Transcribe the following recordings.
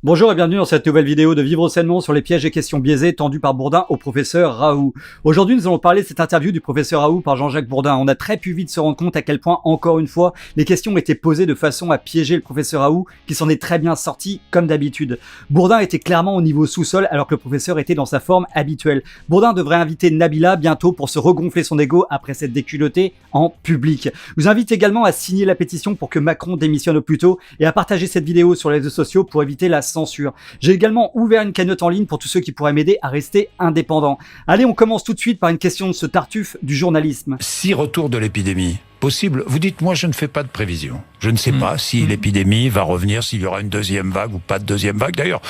Bonjour et bienvenue dans cette nouvelle vidéo de Vivre sainement sur les pièges et questions biaisées tendues par Bourdin au professeur Raoult. Aujourd'hui, nous allons parler de cette interview du professeur Raoult par Jean-Jacques Bourdin. On a très pu vite se rendre compte à quel point, encore une fois, les questions étaient posées de façon à piéger le professeur Raoult, qui s'en est très bien sorti, comme d'habitude. Bourdin était clairement au niveau sous-sol, alors que le professeur était dans sa forme habituelle. Bourdin devrait inviter Nabila bientôt pour se regonfler son ego après s'être déculotté en public. Je vous invite également à signer la pétition pour que Macron démissionne au plus tôt et à partager cette vidéo sur les réseaux sociaux pour éviter la censure. J'ai également ouvert une cagnotte en ligne pour tous ceux qui pourraient m'aider à rester indépendant. Allez, on commence tout de suite par une question de ce tartuffe du journalisme. Si retour de l'épidémie possible, vous dites, moi je ne fais pas de prévision. Je ne sais pas si l'épidémie va revenir, s'il y aura une deuxième vague ou pas de deuxième vague. D'ailleurs,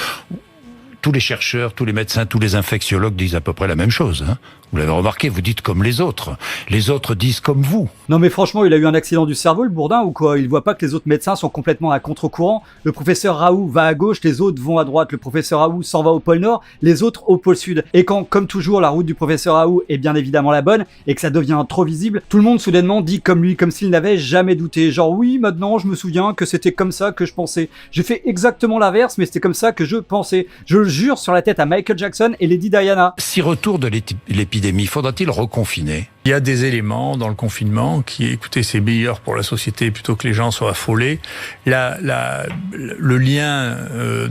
tous les chercheurs, tous les médecins, tous les infectiologues disent à peu près la même chose. Vous l'avez remarqué, vous dites comme les autres. Les autres disent comme vous. Non mais franchement, il a eu un accident du cerveau, le Bourdin, ou quoi? Il voit pas que les autres médecins sont complètement à contre-courant. Le professeur Raoult va à gauche, les autres vont à droite. Le professeur Raoult s'en va au pôle Nord, les autres au pôle Sud. Et quand, comme toujours, la route du professeur Raoult est bien évidemment la bonne, et que ça devient trop visible, tout le monde soudainement dit comme lui, comme s'il n'avait jamais douté. Genre oui, maintenant je me souviens que c'était comme ça que je pensais. J'ai fait exactement l'inverse, mais c'était comme ça que je pensais. Je le jure sur la tête à Michael Jackson et Lady Diana. Si retour de l'épidémie, faudra-t-il reconfiner? Il y a des éléments dans le confinement qui, écoutez, c'est meilleur pour la société plutôt que les gens soient affolés. Le lien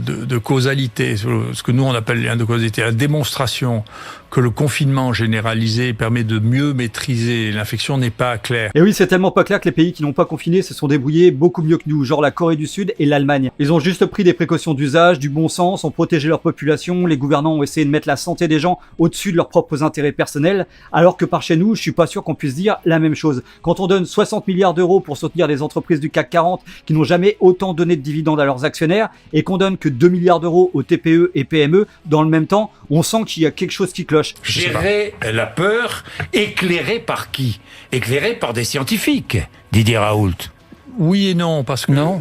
de causalité, ce que nous on appelle le lien de causalité, la démonstration que le confinement généralisé permet de mieux maîtriser l'infection n'est pas clair. Et oui, c'est tellement pas clair que les pays qui n'ont pas confiné se sont débrouillés beaucoup mieux que nous, genre la Corée du Sud et l'Allemagne. Ils ont juste pris des précautions d'usage, du bon sens, ont protégé leur population, les gouvernants ont essayé de mettre la santé des gens au-dessus de leurs propres intérêts personnels, alors que par chez nous, je suis pas sûr qu'on puisse dire la même chose. Quand on donne 60 milliards d'euros pour soutenir des entreprises du CAC 40 qui n'ont jamais autant donné de dividendes à leurs actionnaires, et qu'on donne que 2 milliards d'euros aux TPE et PME, dans le même temps, on sent qu'il y a quelque chose qui cloche. Gérer la peur, éclairée par qui? Éclairée par des scientifiques, Didier Raoult. Oui et non, parce que... Non.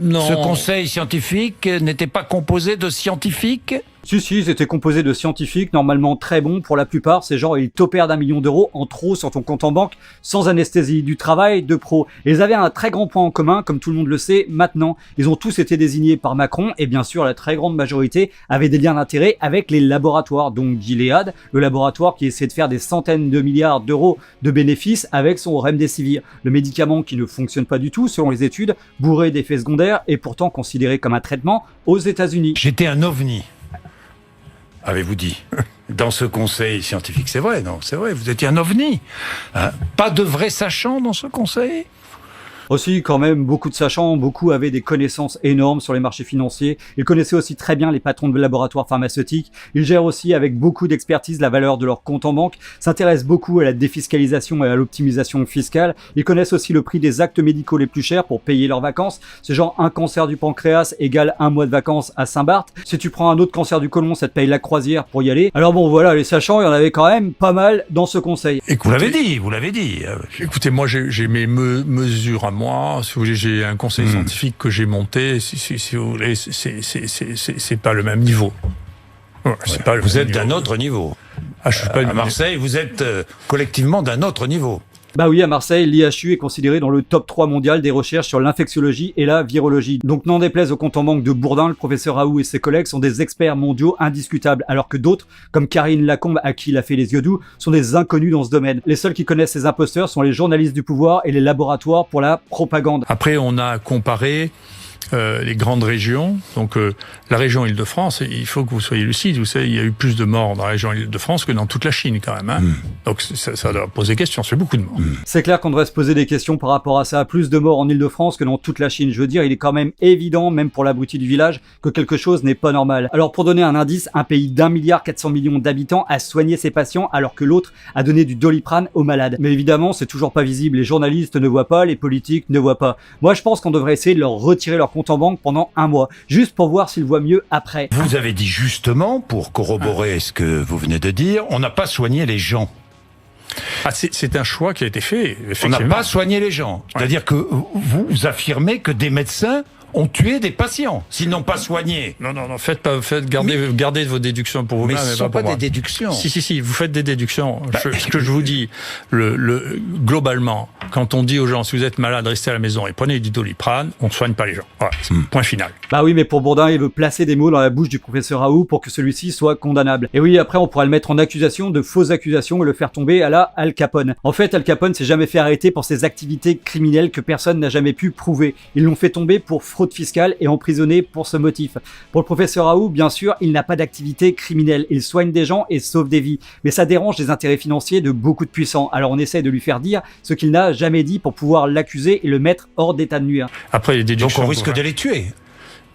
Non. Ce conseil scientifique n'était pas composé de scientifiques? Si, c'était composé de scientifiques, normalement très bons pour la plupart. Ces gens, ils t'opèrent d'1 million d'euros en trop sur ton compte en banque, sans anesthésie, du travail de pro. Et ils avaient un très grand point en commun, comme tout le monde le sait maintenant. Ils ont tous été désignés par Macron, et bien sûr, la très grande majorité avait des liens d'intérêt avec les laboratoires. Donc Gilead, le laboratoire qui essaie de faire des centaines de milliards d'euros de bénéfices avec son Remdesivir. Le médicament qui ne fonctionne pas du tout, selon les études, bourré d'effets secondaires, et pourtant considéré comme un traitement aux États-Unis. J'étais un ovni, avez-vous dit, dans ce conseil scientifique. C'est vrai, non, c'est vrai, vous étiez un ovni. Pas de vrais sachants dans ce conseil? Aussi, quand même, beaucoup de sachants, beaucoup avaient des connaissances énormes sur les marchés financiers. Ils connaissaient aussi très bien les patrons de laboratoires pharmaceutiques. Ils gèrent aussi avec beaucoup d'expertise la valeur de leur compte en banque, s'intéressent beaucoup à la défiscalisation et à l'optimisation fiscale. Ils connaissent aussi le prix des actes médicaux les plus chers pour payer leurs vacances. C'est genre un cancer du pancréas égale 1 mois de vacances à Saint-Barth. Si tu prends un autre cancer du côlon, ça te paye la croisière pour y aller. Alors bon, voilà, les sachants, il y en avait quand même pas mal dans ce conseil. Écoutez, vous l'avez dit. Écoutez, moi j'ai mes mesures à moi, si vous voulez, j'ai un conseil scientifique que j'ai monté, si vous voulez, c'est pas le même niveau. Ouais, vous êtes d'un autre niveau. Je suis pas à Marseille, vous êtes collectivement d'un autre niveau. Bah oui, à Marseille, l'IHU est considéré dans le top 3 mondial des recherches sur l'infectiologie et la virologie. Donc n'en déplaise au compte en banque de Bourdin, le professeur Raoult et ses collègues sont des experts mondiaux indiscutables, alors que d'autres, comme Karine Lacombe à qui il a fait les yeux doux, sont des inconnus dans ce domaine. Les seuls qui connaissent ces imposteurs sont les journalistes du pouvoir et les laboratoires pour la propagande. Après, on a comparé les grandes régions, donc la région Île-de-France, il faut que vous soyez lucide, vous savez, il y a eu plus de morts dans la région Île-de-France que dans toute la Chine quand même. Donc ça doit poser question, c'est beaucoup de morts. C'est clair qu'on devrait se poser des questions par rapport à ça, plus de morts en Île-de-France que dans toute la Chine. Je veux dire, il est quand même évident, même pour l'abruti du village, que quelque chose n'est pas normal. Alors pour donner un indice, un pays d'1,4 milliard d'habitants a soigné ses patients alors que l'autre a donné du Doliprane aux malades. Mais évidemment, c'est toujours pas visible, les journalistes ne voient pas, les politiques ne voient pas. Moi je pense qu'on devrait essayer de leur retirer leur compte en banque pendant 1 mois, juste pour voir s'ils voient mieux après. Vous avez dit justement, pour corroborer ce que vous venez de dire, on n'a pas soigné les gens. C'est un choix qui a été fait, On n'a pas soigné les gens. C'est-à-dire que vous affirmez que des médecins ont tué des patients, s'ils n'ont pas soigné. Non, gardez vos déductions pour vous-même. Mais ce ne sont pas des déductions. Si, vous faites des déductions. Ce que je vous dis, globalement, quand on dit aux gens, si vous êtes malade, restez à la maison et prenez du Doliprane, on ne soigne pas les gens. Voilà, point final. Bah oui, mais pour Bourdin, il veut placer des mots dans la bouche du professeur Raoult pour que celui-ci soit condamnable. Et oui, après, on pourra le mettre en accusation de fausses accusations et le faire tomber à la Al Capone. En fait, Al Capone s'est jamais fait arrêter pour ses activités criminelles que personne n'a jamais pu prouver. Ils l'ont fait tomber pour fraude fiscale et emprisonné pour ce motif. Pour le professeur Raoult, bien sûr, il n'a pas d'activité criminelle. Il soigne des gens et sauve des vies. Mais ça dérange les intérêts financiers de beaucoup de puissants. Alors on essaie de lui faire dire ce qu'il n'a jamais dit pour pouvoir l'accuser et le mettre hors d'état de nuire. Après, les déductions. Donc on risque de les tuer.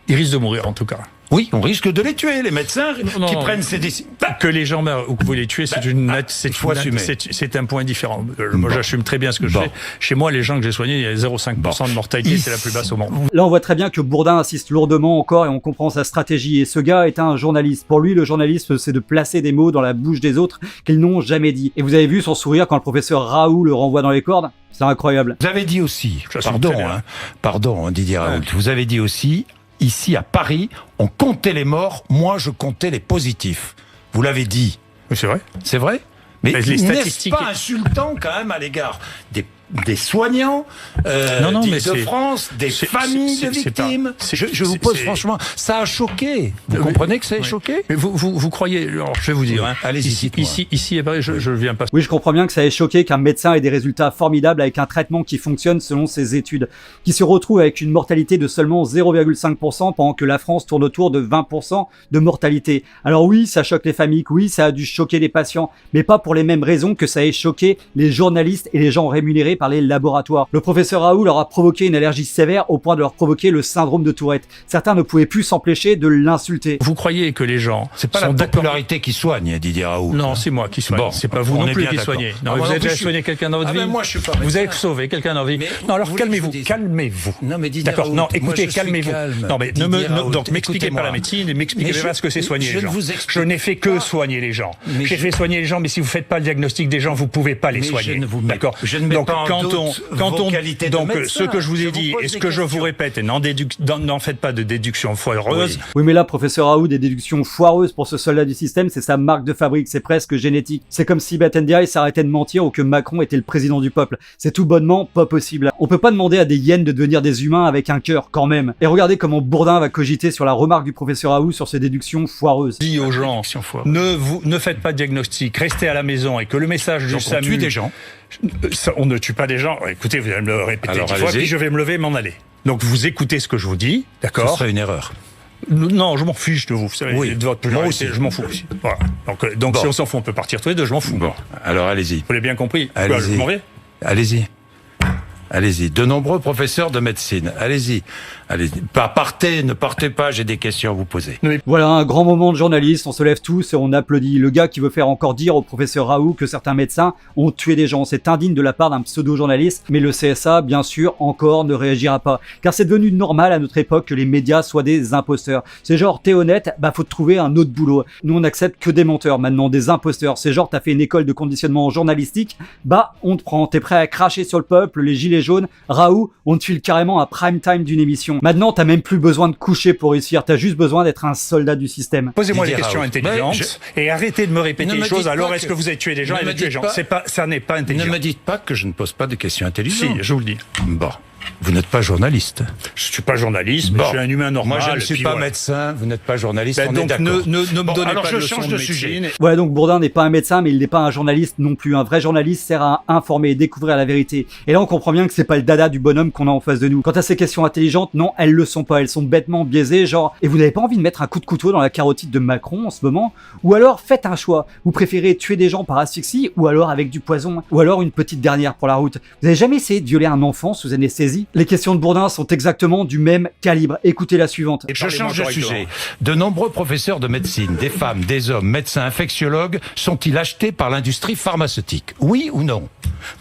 Ils risquent de mourir, en tout cas. Oui, on risque de les tuer, les médecins qui prennent ces décisions. Que les gens meurent ou que vous les tuez, c'est un point différent. Moi, j'assume très bien ce que je fais. Chez moi, les gens que j'ai soignés, il y a 0,5% de mortalité, c'est la plus basse au monde. Là, on voit très bien que Bourdin insiste lourdement encore et on comprend sa stratégie. Et ce gars est un journaliste. Pour lui, le journalisme, c'est de placer des mots dans la bouche des autres qu'ils n'ont jamais dit. Et vous avez vu son sourire quand le professeur Raoult le renvoie dans les cordes? C'est incroyable. Vous avez dit aussi, pardon Didier Raoult, vous avez dit aussi, ici à Paris, on comptait les morts, moi je comptais les positifs. Vous l'avez dit. Oui, c'est vrai. C'est vrai. Mais les statistiques... n'est-ce pas insultant quand même à l'égard des soignants d'Île-de-France, des familles de victimes? Je vous pose franchement, ça a choqué. Vous comprenez que ça a choqué? Mais vous croyez, alors je vais vous dire, allez-y, ici à Paris, je viens pas. Oui, je comprends bien que ça ait choqué qu'un médecin ait des résultats formidables avec un traitement qui fonctionne selon ses études, qui se retrouve avec une mortalité de seulement 0,5% pendant que la France tourne autour de 20% de mortalité. Alors oui, ça choque les familles, oui, ça a dû choquer les patients, mais pas pour les mêmes raisons que ça ait choqué les journalistes et les gens rémunérés par les laboratoires. Le professeur Raoult leur a provoqué une allergie sévère au point de leur provoquer le syndrome de Tourette. Certains ne pouvaient plus s'empêcher de l'insulter. Vous croyez que les gens... C'est pas la popularité qui soigne, Didier Raoult. Non, c'est moi qui soigne. Bon, c'est pas vous non plus qui soignez. Non, vous avez déjà soigné quelqu'un dans votre vie? Moi, je suis pas vous avez sauvé quelqu'un dans votre vie? Non, alors calmez-vous. Calmez-vous. Non, mais Didier D'accord, Raoult, non, écoutez, calmez-vous. Non, mais donc m'expliquez pas la médecine médecine et m'expliquez pas ce que c'est soigner les gens. Je n'ai fait que soigner les gens. J'ai fait soigner les gens, mais si vous faites pas le diagnostic des gens, vous pouvez pas les soigner. D'accord. Donc donc ce que je vous ai dit et ce que je vous répète, et n'en faites pas de déduction foireuse. Oui, mais là, professeur Raoult, des déductions foireuses pour ce soldat du système, c'est sa marque de fabrique, c'est presque génétique. C'est comme si Batendiaï s'arrêtait de mentir ou que Macron était le président du peuple. C'est tout bonnement pas possible. On peut pas demander à des hyènes de devenir des humains avec un cœur, quand même. Et regardez comment Bourdin va cogiter sur la remarque du professeur Raoult sur ces déductions foireuses. Dit aux gens, ne faites pas de diagnostic, restez à la maison et que le message du SAMU... On tue des gens. On ne tue pas des gens. Écoutez, vous allez me le répéter 10 fois, puis je vais me lever et m'en aller. Donc vous écoutez ce que je vous dis, d'accord? Ce serait une erreur. Non, je m'en fiche de vous. Vous savez, de votre pluralité, je m'en fous aussi. Voilà. Donc si on s'en fout, on peut partir tous les deux, je m'en fous. Bon, alors allez-y. Vous l'avez bien compris. Allez-y. Je m'en vais. Allez-y. Allez-y. De nombreux professeurs de médecine. Allez-y. Allez-y. Ne partez pas, j'ai des questions à vous poser. Voilà, un grand moment de journaliste, on se lève tous et on applaudit. Le gars qui veut faire encore dire au professeur Raoult que certains médecins ont tué des gens. C'est indigne de la part d'un pseudo-journaliste, mais le CSA, bien sûr, encore ne réagira pas. Car c'est devenu normal à notre époque que les médias soient des imposteurs. C'est genre, t'es honnête, faut te trouver un autre boulot. Nous, on accepte que des menteurs, maintenant, des imposteurs. C'est genre, t'as fait une école de conditionnement journalistique, on te prend. T'es prêt à cracher sur le peuple, les gilets jaunes. Raoult, on te file carrément un prime time d'une émission. Maintenant, t'as même plus besoin de coucher pour réussir, t'as juste besoin d'être un soldat du système. Posez-moi des questions intelligentes et arrêtez de me répéter les choses. Alors, est-ce que vous avez tué des gens et tué des gens? Ça n'est pas intelligent. Ne me dites pas que je ne pose pas de questions intelligentes. Si, je vous le dis. Bon. Vous n'êtes pas journaliste. Je suis pas journaliste, mais je suis un humain normal. Moi, je ne suis pas médecin, vous n'êtes pas journaliste, on est d'accord. Ne me donnez pas de change de sujet. Voilà, donc Bourdin n'est pas un médecin, mais il n'est pas un journaliste non plus. Un vrai journaliste sert à informer et découvrir la vérité. Et là, on comprend bien que c'est pas le dada du bonhomme qu'on a en face de nous. Quant à ces questions intelligentes, non, elles le sont pas. Elles sont bêtement biaisées, genre, et vous n'avez pas envie de mettre un coup de couteau dans la carotide de Macron en ce moment? Ou alors, faites un choix. Vous préférez tuer des gens par asphyxie, ou alors avec du poison? Ou alors une petite dernière pour la route. Vous avez jamais essayé de violer un enfant sous anesthésie? Les questions de Bourdin sont exactement du même calibre. Écoutez la suivante. Je change de sujet. De nombreux professeurs de médecine, des femmes, des hommes, médecins, infectiologues, sont-ils achetés par l'industrie pharmaceutique? Oui ou non?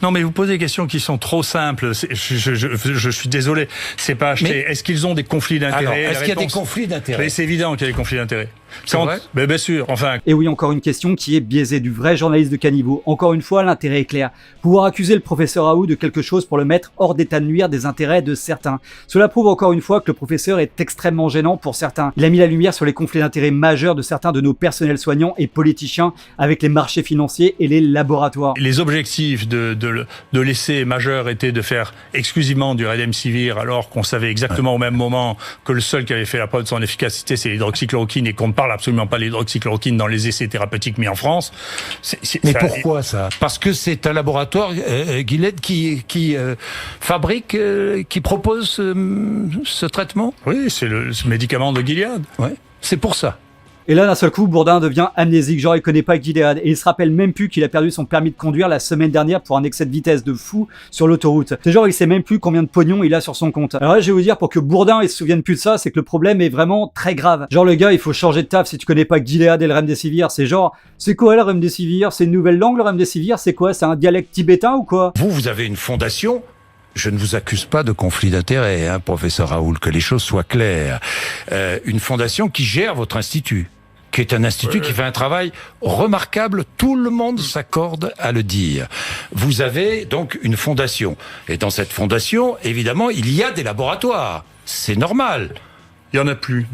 Non, mais vous posez des questions qui sont trop simples. Je suis désolé. C'est pas acheté. Est-ce qu'ils ont des conflits d'intérêts? Est-ce qu'il y a des conflits d'intérêts? C'est évident qu'il y a des conflits d'intérêts. C'est vrai ? Mais bien sûr, enfin... Et oui, encore une question qui est biaisée, du vrai journaliste de caniveau. Encore une fois, l'intérêt est clair. Pouvoir accuser le professeur Raoult de quelque chose pour le mettre hors d'état de nuire des intérêts de certains. Cela prouve encore une fois que le professeur est extrêmement gênant pour certains. Il a mis la lumière sur les conflits d'intérêts majeurs de certains de nos personnels soignants et politiciens avec les marchés financiers et les laboratoires. Les objectifs de l'essai majeur étaient de faire exclusivement du Remdesivir, alors qu'on savait exactement au même moment que le seul qui avait fait la preuve de son efficacité, c'est l'hydroxychloroquine, et qu'on ne parle absolument pas de l'hydroxychloroquine dans les essais thérapeutiques mis en France. Mais pourquoi ça ? Parce que c'est un laboratoire, Gilead, qui fabrique, qui propose ce traitement ? Oui, c'est le médicament de Gilead. Ouais, c'est pour ça. Et là, d'un seul coup, Bourdin devient amnésique, genre il connaît pas Gilead, et il se rappelle même plus qu'il a perdu son permis de conduire la semaine dernière pour un excès de vitesse de fou sur l'autoroute. C'est genre il sait même plus combien de pognon il a sur son compte. Alors là, je vais vous dire, pour que Bourdin il se souvienne plus de ça, c'est que le problème est vraiment très grave. Genre le gars, il faut changer de taf si tu connais pas Gilead et le Remdesivir, c'est genre, c'est quoi le Remdesivir ? C'est une nouvelle langue le Remdesivir ? C'est quoi ? C'est un dialecte tibétain ou quoi ? Vous avez une fondation. Je ne vous accuse pas de conflit d'intérêts, hein, professeur Raoult, que les choses soient claires. Une fondation qui gère votre institut, qui est un institut qui fait un travail remarquable, tout le monde s'accorde à le dire. Vous avez donc une fondation. Et dans cette fondation, évidemment, il y a des laboratoires. C'est normal. Il n'y en a plus.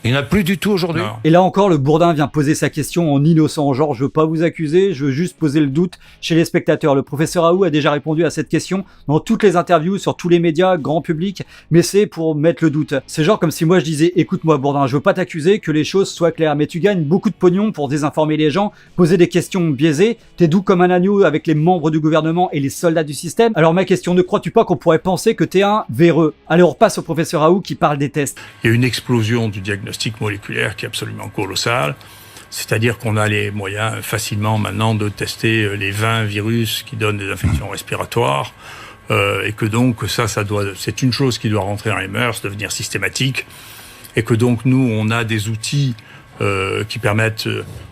Il n'y en a plus du tout aujourd'hui. Non. Et là encore, le Bourdin vient poser sa question en innocent, genre je veux pas vous accuser, je veux juste poser le doute chez les spectateurs. Le professeur Raoult a déjà répondu à cette question dans toutes les interviews, sur tous les médias, grand public, mais c'est pour mettre le doute. C'est genre comme si moi je disais, écoute-moi Bourdin, je veux pas t'accuser, que les choses soient claires, mais tu gagnes beaucoup de pognon pour désinformer les gens, poser des questions biaisées, t'es doux comme un agneau avec les membres du gouvernement et les soldats du système. Alors ma question, ne crois-tu pas qu'on pourrait penser que t'es un véreux ? Allez, on repasse au professeur Raoult qui parle des tests. Il y a une explosion du diagnostic moléculaire qui est absolument colossale. C'est-à-dire qu'on a les moyens facilement maintenant de tester les 20 virus qui donnent des infections respiratoires, et que donc c'est une chose qui doit rentrer dans les mœurs, devenir systématique, et que donc nous, on a des outils qui permettent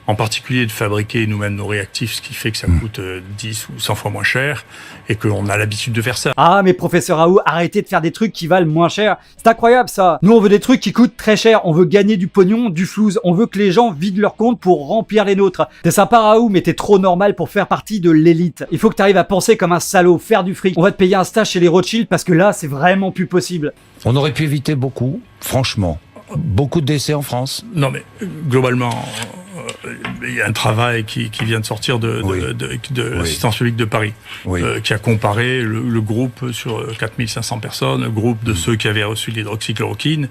en particulier de fabriquer nous-mêmes nos réactifs, ce qui fait que ça coûte 10 ou 100 fois moins cher, et qu'on a l'habitude de faire ça. Ah mais professeur Raoult, arrêtez de faire des trucs qui valent moins cher, c'est incroyable ça. Nous on veut des trucs qui coûtent très cher, on veut gagner du pognon, du flouze, on veut que les gens vident leur compte pour remplir les nôtres. T'es sympa Raoult, mais t'es trop normal pour faire partie de l'élite. Il faut que t'arrives à penser comme un salaud, faire du fric. On va te payer un stage chez les Rothschild parce que là c'est vraiment plus possible. On aurait pu éviter beaucoup, franchement. Beaucoup de décès en France. Non mais globalement, il y a un travail qui vient de sortir de l'assistance publique de Paris, qui a comparé le groupe sur 4500 personnes, le groupe de ceux qui avaient reçu l'hydroxychloroquine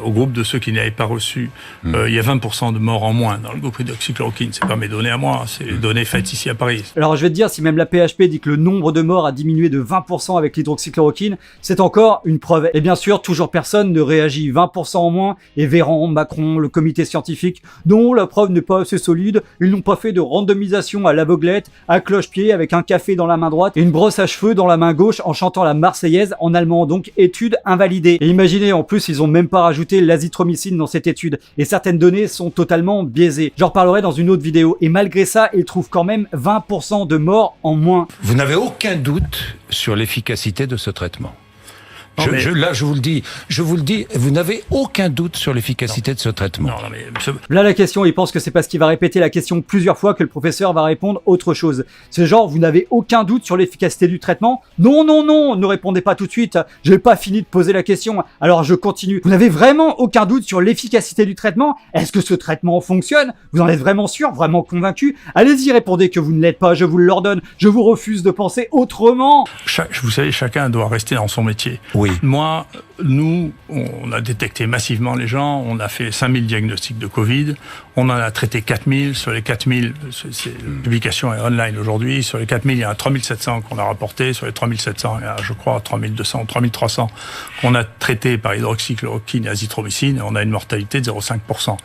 au groupe de ceux qui n'avaient pas reçu. Il y a 20% de morts en moins dans le groupe d'hydroxychloroquine. C'est pas mes données à moi, c'est les données faites ici à Paris. Alors je vais te dire, si même la PHP dit que le nombre de morts a diminué de 20% avec l'hydroxychloroquine, c'est encore une preuve. Et bien sûr, toujours personne ne réagit. 20% en moins, et Véran, Macron, le comité scientifique, non, la preuve n'est pas assez solide, ils n'ont pas fait de randomisation à l'aveuglette, à cloche-pied, avec un café dans la main droite et une brosse à cheveux dans la main gauche en chantant la Marseillaise en allemand, donc étude invalidée. Et imaginez, en plus, ils ont même pas rajouté l'azithromycine dans cette étude, et certaines données sont totalement biaisées. J'en reparlerai dans une autre vidéo, et malgré ça, ils trouvent quand même 20% de morts en moins. Vous n'avez aucun doute sur l'efficacité de ce traitement. Là, je vous le dis, vous n'avez aucun doute sur l'efficacité de ce traitement. Non, mais là, la question, il pense que c'est parce qu'il va répéter la question plusieurs fois que le professeur va répondre autre chose. C'est genre, vous n'avez aucun doute sur l'efficacité du traitement ? Non, non, non, ne répondez pas tout de suite. J'ai pas fini de poser la question. Alors, je continue. Vous n'avez vraiment aucun doute sur l'efficacité du traitement ? Est-ce que ce traitement fonctionne ? Vous en êtes vraiment sûr, vraiment convaincu ? Allez-y, répondez que vous ne l'êtes pas, je vous l'ordonne. Je vous refuse de penser autrement. Vous savez, chacun doit rester dans son métier. Oui. Moi, nous, on a détecté massivement les gens, on a fait 5000 diagnostics de Covid, on en a traité 4000, sur les 4000, la publication est online aujourd'hui, sur les 4000, il y en a 3700 qu'on a rapportés, sur les 3700, il y a, je crois, 3200 ou 3300 qu'on a traités par hydroxychloroquine et azithromycine, et on a une mortalité de 0,5%.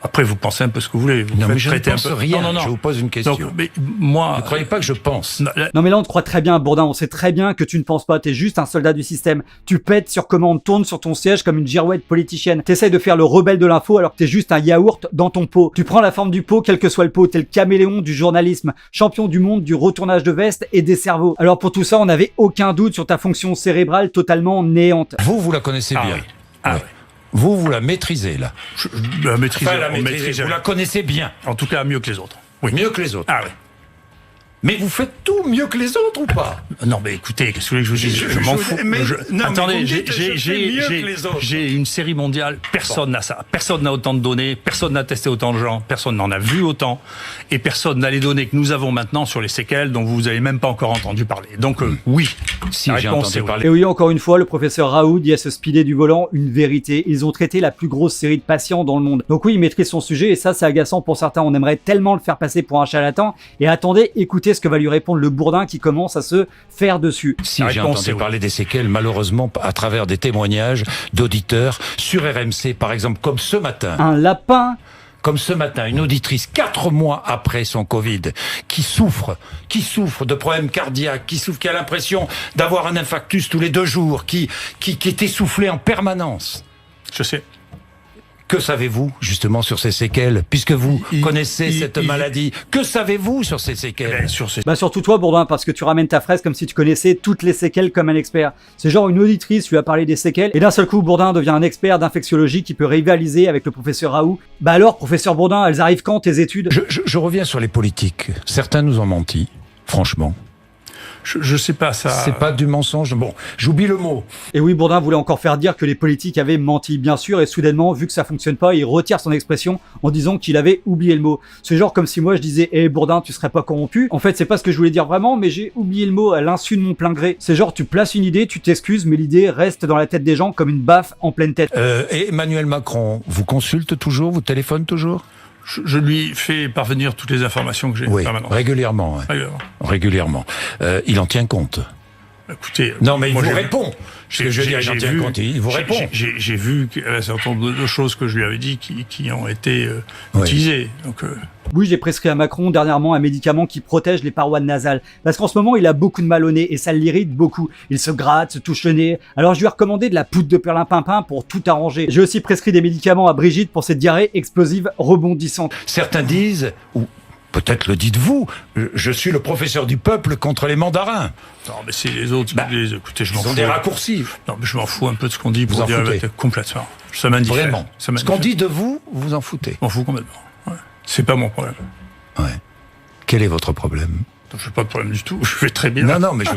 Après, vous pensez un peu ce que vous voulez. Vous non, mais je ne traiter pense un peu. rien, je vous pose une question. Donc, mais moi, ne croyez pas que je pense. Non mais là on te croit très bien Bourdin, on sait très bien que tu ne penses pas, t'es juste un soldat du système. Tu pètes sur commande, tournes sur ton siège comme une girouette politicienne. T'essayes de faire le rebelle de l'info alors que t'es juste un yaourt dans ton pot. Tu prends la forme du pot quel que soit le pot, t'es le caméléon du journalisme, champion du monde du retournage de veste et des cerveaux. Alors pour tout ça on n'avait aucun doute sur ta fonction cérébrale totalement néante. Vous la connaissez bien. Oui. Ah, ouais. oui. Vous la maîtrisez, là. Je la maîtrise. Enfin, On maîtrise. vous la connaissez bien. En tout cas, mieux que les autres. Oui. Mieux que les autres. Ah oui. Mais vous faites tout mieux que les autres ou pas? Non, mais écoutez, qu'est-ce que vous voulez que je vous dise? Je m'en fous. Non, Attendez, mais vous me dites, je fais mieux que les autres. j'ai une série mondiale, personne n'a ça. Personne n'a autant de données, personne n'a testé autant de gens, personne n'en a vu autant, et personne n'a les données que nous avons maintenant sur les séquelles dont vous n'avez même pas encore entendu parler. Donc oui, Si la j'ai réponse, entendu c'est oui. parler. Et oui, encore une fois, le professeur Raoult dit à ce speedé du volant une vérité. Ils ont traité la plus grosse série de patients dans le monde. Donc oui, il maîtrise son sujet et ça, c'est agaçant pour certains. On aimerait tellement le faire passer pour un charlatan. Et attendez, écoutez ce que va lui répondre le Bourdin qui commence à se faire dessus. Si La j'ai réponse, c'est entendu oui. parler des séquelles, malheureusement, à travers des témoignages d'auditeurs sur RMC, par exemple, comme ce matin. Un lapin. Comme ce matin, une auditrice, 4 mois après son Covid, qui souffre de problèmes cardiaques, qui a l'impression d'avoir un infarctus tous les 2 jours, qui est essoufflée en permanence. Je sais. Que savez-vous, justement, sur ces séquelles, puisque vous connaissez cette il- maladie? Que savez-vous sur ces séquelles? Sur ces... Bah surtout toi Bourdin, parce que tu ramènes ta fraise comme si tu connaissais toutes les séquelles comme un expert. C'est genre une auditrice lui a parlé des séquelles, et d'un seul coup Bourdin devient un expert d'infectiologie qui peut rivaliser avec le professeur Raoult. Bah alors, professeur Bourdin, elles arrivent quand tes études? Je reviens sur les politiques. Certains nous ont menti, franchement. Je sais pas ça. C'est pas du mensonge. Bon, j'oublie le mot. Et oui, Bourdin voulait encore faire dire que les politiques avaient menti, bien sûr, et soudainement, vu que ça fonctionne pas, il retire son expression en disant qu'il avait oublié le mot. C'est genre comme si moi je disais « Eh Bourdin, tu serais pas corrompu ?» En fait, c'est pas ce que je voulais dire vraiment, mais j'ai oublié le mot à l'insu de mon plein gré. C'est genre tu places une idée, tu t'excuses, mais l'idée reste dans la tête des gens comme une baffe en pleine tête. Et Emmanuel Macron vous consulte toujours, vous téléphone toujours? Je lui fais parvenir toutes les informations que j'ai. Oui, permanentes. régulièrement. Ouais. Régulièrement. Il en tient compte. Écoutez, Non, mais il moi, vous j'ai- répond. Ce que je veux dire, il en tient compte, il vous répond. J'ai vu un certain nombre de choses que je lui avais dit qui ont été Oui. utilisées. Donc, Oui, j'ai prescrit à Macron dernièrement un médicament qui protège les parois nasales. Parce qu'en ce moment, il a beaucoup de mal au nez et ça l'irrite beaucoup. Il se gratte, se touche le nez. Alors je lui ai recommandé de la poudre de perlimpinpin pour tout arranger. J'ai aussi prescrit des médicaments à Brigitte pour cette diarrhée explosive rebondissante. Certains disent, ou peut-être le dites-vous, je suis le professeur du peuple contre les mandarins. non, mais c'est les autres. Bah, écoutez, je m'en Ils ont fous. des raccourcis. Non, mais je m'en fous un peu de ce qu'on dit Vous pour en dire foutez. complètement. Ça m'indiffère. Vraiment. Ça Ce m'indiffère. qu'on dit de vous, vous vous en foutez. Je m'en fous complètement. Ouais. C'est pas mon problème. Ouais. Quel est votre problème? Je n'ai pas de problème du tout. Je vais très bien. Non, mais je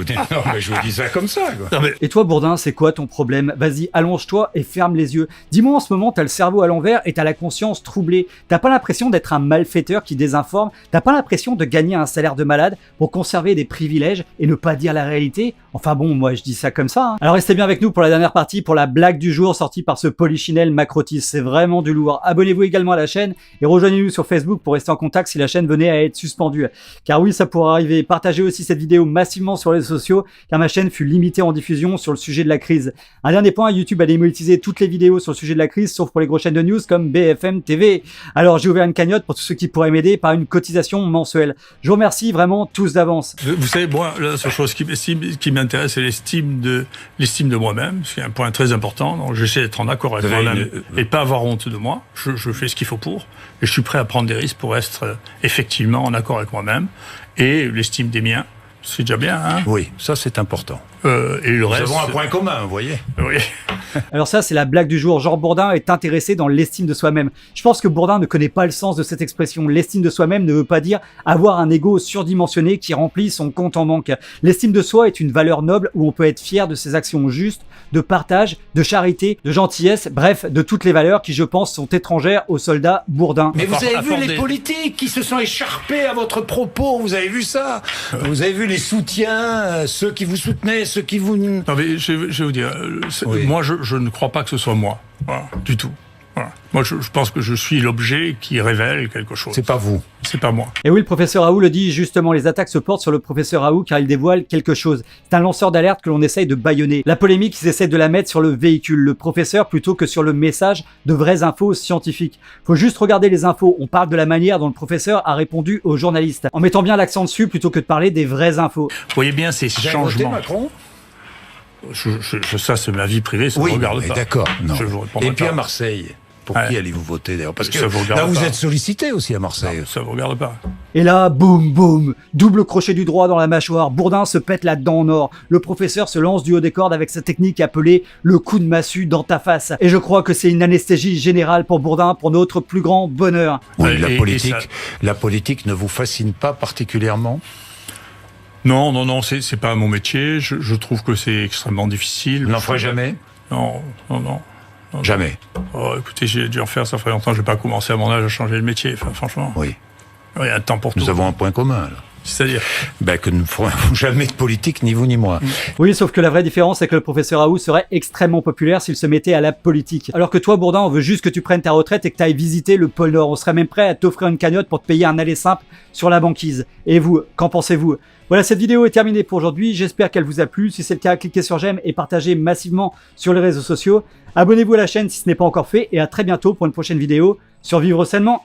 vous dis ça comme ça, quoi. Non, mais Et toi, Bourdin, c'est quoi ton problème? Vas-y, allonge-toi et ferme les yeux. Dis-moi en ce moment, t'as le cerveau à l'envers et t'as la conscience troublée. T'as pas l'impression d'être un malfaiteur qui désinforme? T'as pas l'impression de gagner un salaire de malade pour conserver des privilèges et ne pas dire la réalité? Enfin bon, moi je dis ça comme ça. Hein. Alors restez bien avec nous pour la dernière partie, pour la blague du jour sortie par ce polichinelle Macrotis. C'est vraiment du lourd. Abonnez-vous également à la chaîne et rejoignez-nous sur Facebook pour rester en contact si la chaîne venait à être suspendue. Car oui, ça pourrait arriver. Partagez aussi cette vidéo massivement sur les réseaux sociaux, car ma chaîne fut limitée en diffusion sur le sujet de la crise. Un dernier point, YouTube a démonétisé toutes les vidéos sur le sujet de la crise, sauf pour les grosses chaînes de news comme BFM TV. Alors j'ai ouvert une cagnotte pour tous ceux qui pourraient m'aider par une cotisation mensuelle. Je vous remercie vraiment tous d'avance. vous savez, moi, la seule chose qui m'intéresse, c'est l'estime de moi-même. C'est un point très important. Donc, j'essaie d'être en accord avec Vous avez moi-même et pas avoir honte de moi. Je fais ce qu'il faut pour. Et je suis prêt à prendre des risques pour être effectivement en accord avec moi-même. Et l'estime des miens, c'est déjà bien, hein. Oui, ça c'est important. Et le Nous reste... avons un point commun, vous voyez. Oui. Alors ça, c'est la blague du jour. Genre Bourdin est intéressé dans l'estime de soi-même. Je pense que Bourdin ne connaît pas le sens de cette expression. L'estime de soi-même ne veut pas dire avoir un ego surdimensionné qui remplit son compte en banque. L'estime de soi est une valeur noble où on peut être fier de ses actions justes, de partage, de charité, de gentillesse, bref, de toutes les valeurs qui, je pense, sont étrangères aux soldats Bourdin. Mais vous avez vu Attendez. les politiques qui se sont écharpés à votre propos, vous avez vu ça? Vous avez vu les soutiens, ceux qui vous soutenaient, ceux qui vous... Non, mais je vais vous dire, Oui. moi, je ne crois pas que ce soit moi. Voilà, du tout. Voilà. Moi, je pense que je suis l'objet qui révèle quelque chose. C'est pas vous. C'est pas moi. Et oui, le professeur Raoult le dit justement, les attaques se portent sur le professeur Raoult car il dévoile quelque chose. C'est un lanceur d'alerte que l'on essaye de bâillonner. La polémique, ils essaient de la mettre sur le véhicule, le professeur, plutôt que sur le message de vraies infos scientifiques. Faut juste regarder les infos. On parle de la manière dont le professeur a répondu aux journalistes, en mettant bien l'accent dessus plutôt que de parler des vraies infos. Vous voyez bien ces Vous avez voté changements. Macron? Ça, c'est ma vie privée, ça ne Oui, me regarde mais pas. d'accord. Non. Je vous répondrai Et puis pas. à Marseille, Pour Ouais. qui allez-vous voter d'ailleurs? Parce que Ça vous regarde là, vous pas. êtes sollicité aussi à Marseille. Ça vous regarde pas. Et là, boum, boum, double crochet du droit dans la mâchoire, Bourdin se pète la dent en or. Le professeur se lance du haut des cordes avec sa technique appelée le coup de massue dans ta face. Et je crois que c'est une anesthésie générale pour Bourdin, pour notre plus grand bonheur. Oui, Ouais, la politique ne vous fascine pas particulièrement? Non, c'est pas mon métier. Je trouve que c'est extrêmement difficile. Vous n'en ferez jamais? Non. Jamais. Oh, écoutez, j'ai dû en faire, ça ferait longtemps. Je vais pas commencer à mon âge à changer le métier. Enfin, franchement, Oui. il y a un temps pour tout. Nous avons un point commun, là. C'est-à-dire, Que nous ne ferons jamais de politique, ni vous ni moi. Oui, sauf que la vraie différence, c'est que le professeur Raoult serait extrêmement populaire s'il se mettait à la politique. Alors que toi, Bourdin, on veut juste que tu prennes ta retraite et que tu ailles visiter le pôle Nord. On serait même prêt à t'offrir une cagnotte pour te payer un aller simple sur la banquise. Et vous, qu'en pensez-vous? Voilà, cette vidéo est terminée pour aujourd'hui. J'espère qu'elle vous a plu. Si c'est le cas, cliquez sur j'aime et partagez massivement sur les réseaux sociaux. Abonnez-vous à la chaîne si ce n'est pas encore fait et à très bientôt pour une prochaine vidéo sur Vivre Sainement.